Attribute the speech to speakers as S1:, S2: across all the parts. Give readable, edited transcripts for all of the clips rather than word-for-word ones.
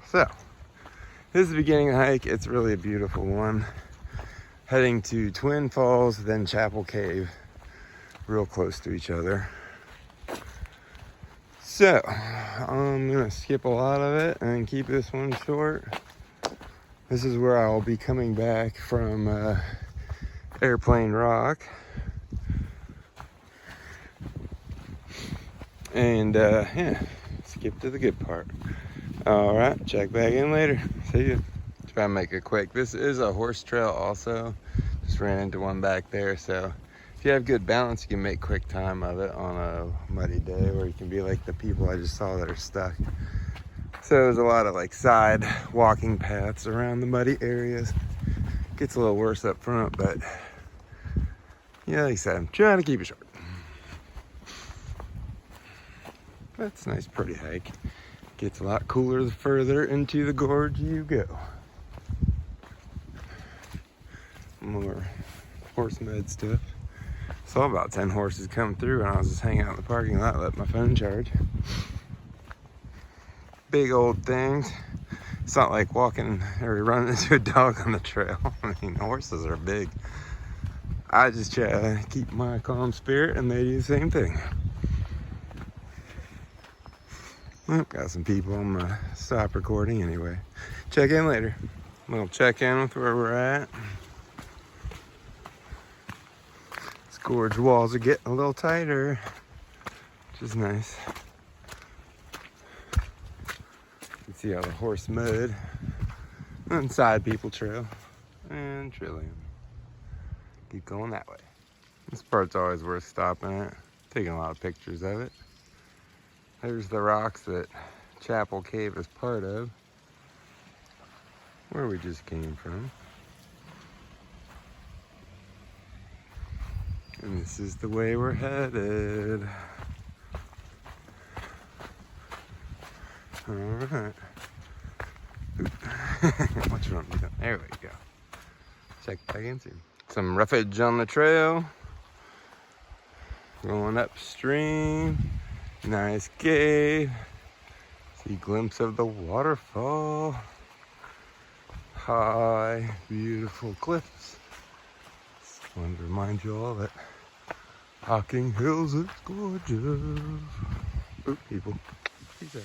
S1: So, this is the beginning of the hike. It's really a beautiful one. Heading to Twin Falls, then Chapel Cave, real close to each other. So, I'm gonna skip a lot of it and keep this one short. This is where I'll be coming back from Airplane Rock. And yeah, skip to the good part. All right, check back in later. See you. Try and make it quick. This is a horse trail also. Just ran into one back there, so if you have good balance, you can make quick time of it on a muddy day, or you can be like the people I just saw that are stuck. So there's a lot of like side walking paths around the muddy areas. Gets a little worse up front, but yeah, like I said, I'm trying to keep it short. That's a nice, pretty hike. Gets a lot cooler the further into the gorge you go. More horse med stuff. Saw about 10 horses come through, and I was just hanging out in the parking lot, let my phone charge. Big old things. It's not like walking or running into a dog on the trail. I mean, horses are big. I just try to keep my calm spirit, and they do the same thing. Well, got some people. I'm gonna stop recording anyway. Check in later. We'll check in with where we're at. These gorge walls are getting a little tighter, which is nice. You can see all the horse mud and side people trail and Trillium. Keep going that way. This part's always worth stopping at. Taking a lot of pictures of it. There's the rocks that Chapel Cave is part of, where we just came from. And this is the way we're headed. All right. What's wrong? There we go. Check back in soon. Some roughage on the trail. Going upstream. Nice cave. See a glimpse of the waterfall. High, beautiful cliffs. Just wanted to remind you all that Hocking Hills is gorgeous. Oop, people. Peace out.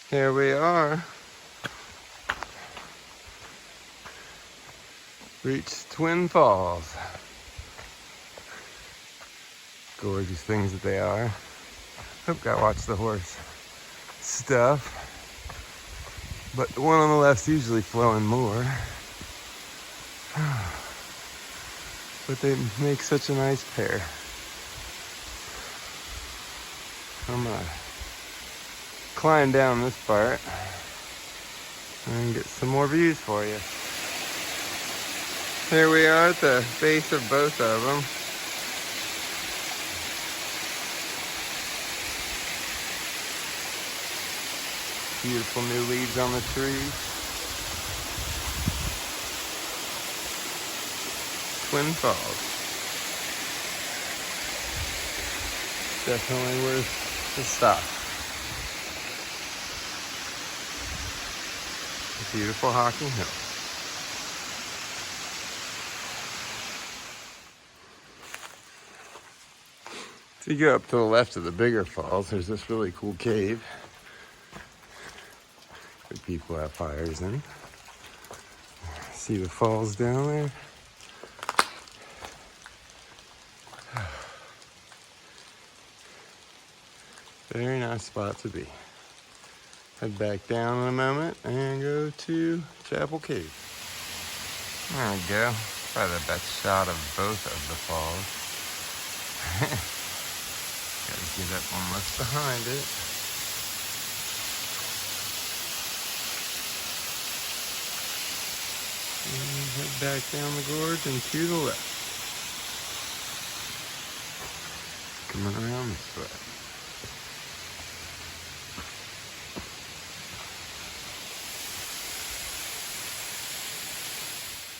S1: Here we are. Reached Twin Falls. Gorgeous things that they are. Hope gotta watch the horse stuff. But the one on the left's usually flowing more. But they make such a nice pair. I'm gonna climb down this part and get some more views for you. Here we are at the base of both of them. Beautiful new leaves on the trees. Twin Falls. Definitely worth the stop. Beautiful Hocking Hills. So you go up to the left of the bigger falls, there's this really cool cave that people have fires in. See the falls down there? Very nice spot to be. Head back down in a moment and go to Chapel Cave. There we go. Probably the best shot of both of the falls. Gotta get up one left behind it. And head back down the gorge and to the left. Coming around this way.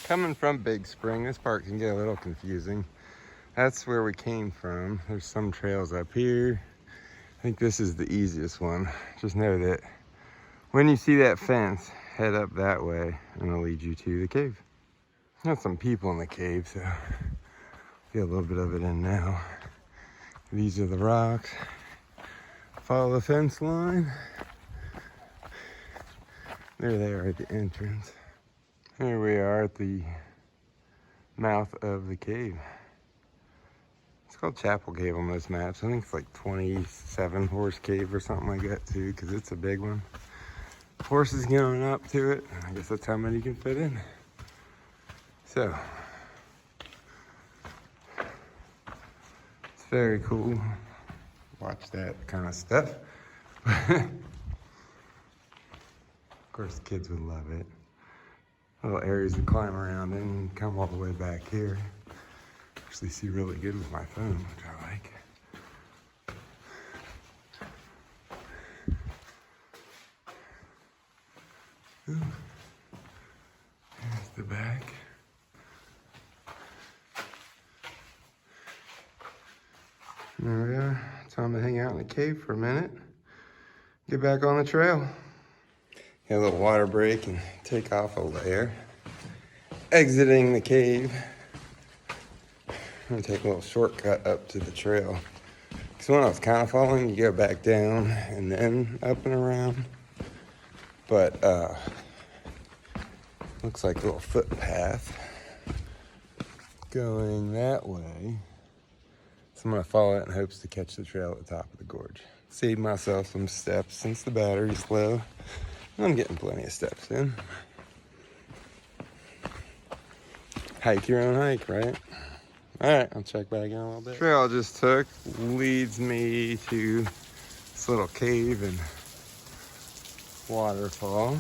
S1: Coming from Big Spring, this part can get a little confusing. That's where we came from. There's some trails up here. I think this is the easiest one. Just know that when you see that fence, head up that way and it'll lead you to the cave. Got some people in the cave, so get a little bit of it in now. These are the rocks. Follow the fence line. There they are at the entrance. Here we are at the mouth of the cave. It's called Chapel Cave on most maps. I think it's like 27 horse cave or something like that too, because it's a big one. Horses going up to it. I guess that's how many you can fit in. So, it's very cool. Watch that kind of stuff. Of course, kids would love it. Little areas to climb around in and come all the way back here. Actually see really good with my phone, which I like. Ooh. There's the back. There we are. Time to hang out in the cave for a minute. Get back on the trail. Get a little water break and take off a layer. Exiting the cave. I'm gonna take a little shortcut up to the trail. Because when I was kind of falling, you go back down and then up and around. But looks like a little footpath going that way. So I'm gonna follow it in hopes to catch the trail at the top of the gorge. Save myself some steps since the battery's low. I'm getting plenty of steps in. Hike your own hike, right? All right, I'll check back in a little bit. The trail I just took leads me to this little cave and waterfall.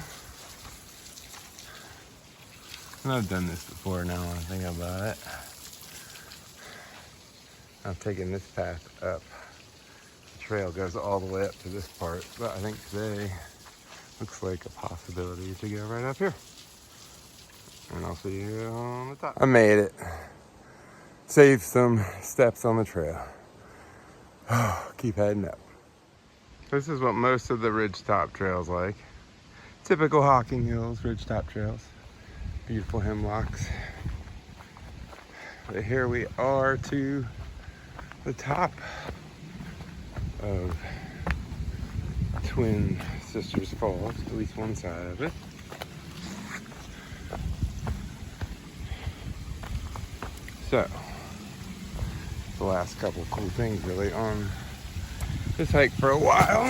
S1: And I've done this before now when I think about it. I've taken this path up. The trail goes all the way up to this part, but I think today looks like a possibility to go right up here. And I'll see you on the top. I made it. Saved some steps on the trail. Keep heading up. This is what most of the ridgetop trails like. Typical Hocking Hills ridgetop trails. Beautiful hemlocks. But here we are to the top of Twin Sisters Falls, at least one side of it. So, the last couple of cool things really on this hike for a while.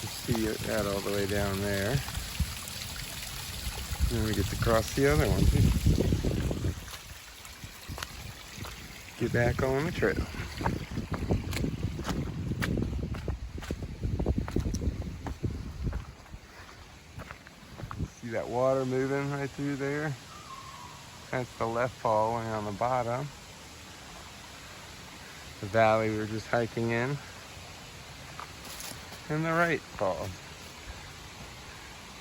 S1: You see that all the way down there. And then we get to cross the other one too. Get back on the trail. See that water moving right through there? That's the left fall going on the bottom. The valley we were just hiking in. And the right fall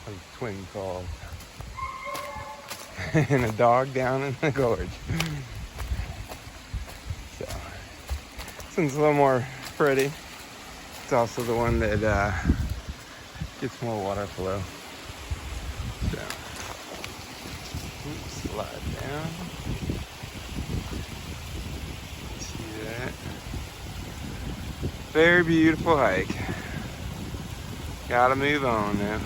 S1: of Twin Falls. And a dog down in the gorge. So, this one's a little more pretty. It's also the one that gets more water flow. So, oops, slide down. See that? Very beautiful hike. Gotta move on now.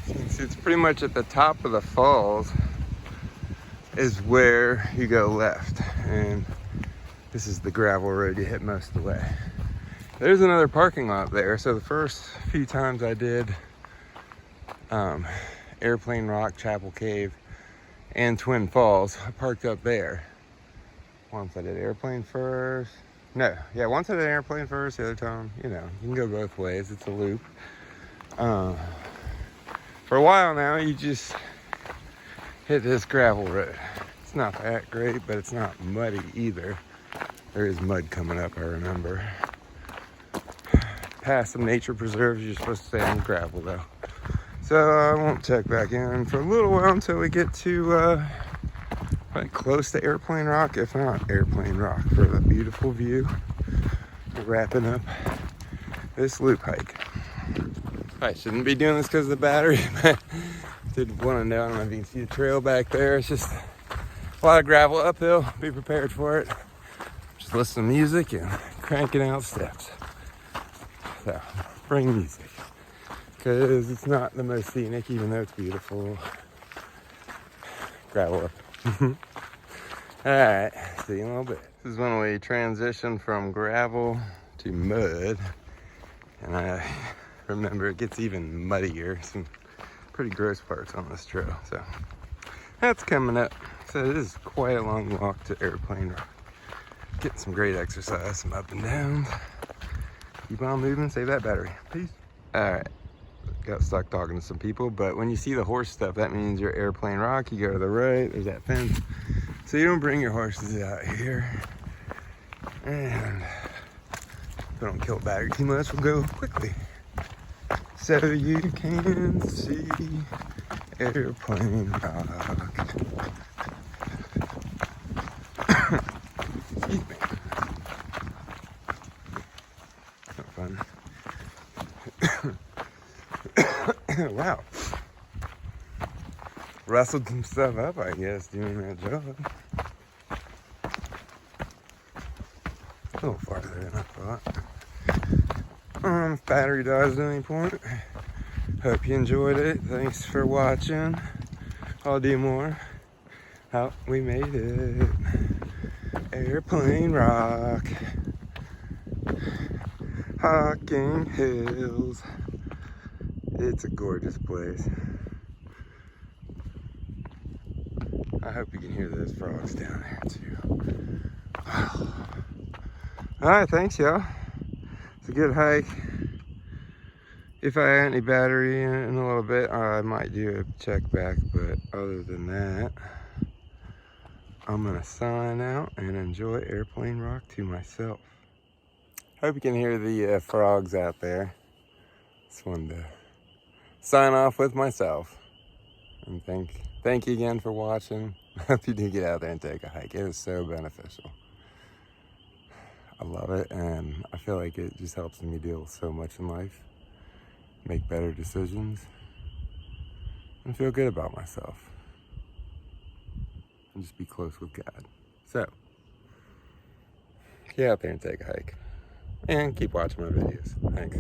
S1: Since it's pretty much at the top of the falls is where you go left, and this is the gravel road you hit most of the way. There's another parking lot there, so the first few times I did Airplane Rock, Chapel Cave, and Twin Falls, I parked up there. Once I did Airplane first. No, yeah, once I did Airplane first, the other time, you know, you can go both ways. It's a loop. For a while now, you just hit this gravel road. It's not that great, but it's not muddy either. There is mud coming up, I remember. Past some nature preserves, you're supposed to stay on gravel though. So I won't check back in for a little while until we get to probably close to Airplane Rock, if not Airplane Rock, for the beautiful view. We're wrapping up this loop hike. I shouldn't be doing this because of the battery, but did want to know. I don't know if you can see the trail back there. It's just a lot of gravel uphill. Be prepared for it. Just listen to music and cranking out steps. So bring music because it's not the most scenic, even though it's beautiful. Gravel up. All right, see you in a little bit. This is when we transition from gravel to mud, and I remember it gets even muddier. Some pretty gross parts on this trail, so that's coming up. So it is quite a long walk to Airplane Rock. Getting some great exercise, some up and downs. Keep on moving, save that battery. Peace. All right, got stuck talking to some people, but when you see the horse stuff, that means you're Airplane Rock. You go to the right, there's that fence. So you don't bring your horses out here. And if we don't kill battery too much, we'll go quickly. So you can see Airplane Rock. Excuse me. Not fun. Wow. Rustled some stuff up, I guess, doing that job. A little farther than I thought. If battery dies at any point, hope you enjoyed it. Thanks for watching. I'll do more. Oh, we made it. Airplane Rock. Hocking Hills. It's a gorgeous place. I hope you can hear those frogs down there too. Wow. All right, thanks y'all. It's a good hike. If I had any battery in a little bit, I might do a check back, but other than that, I'm gonna sign out and enjoy Airplane Rock to myself. Hope you can hear the frogs out there. Just wanted to sign off with myself. And thank you again for watching. Hope you do get out there and take a hike. It is so beneficial. I love it, and I feel like it just helps me deal with so much in life, make better decisions, and feel good about myself, and just be close with God. So, get out there and take a hike, and keep watching my videos. Thanks.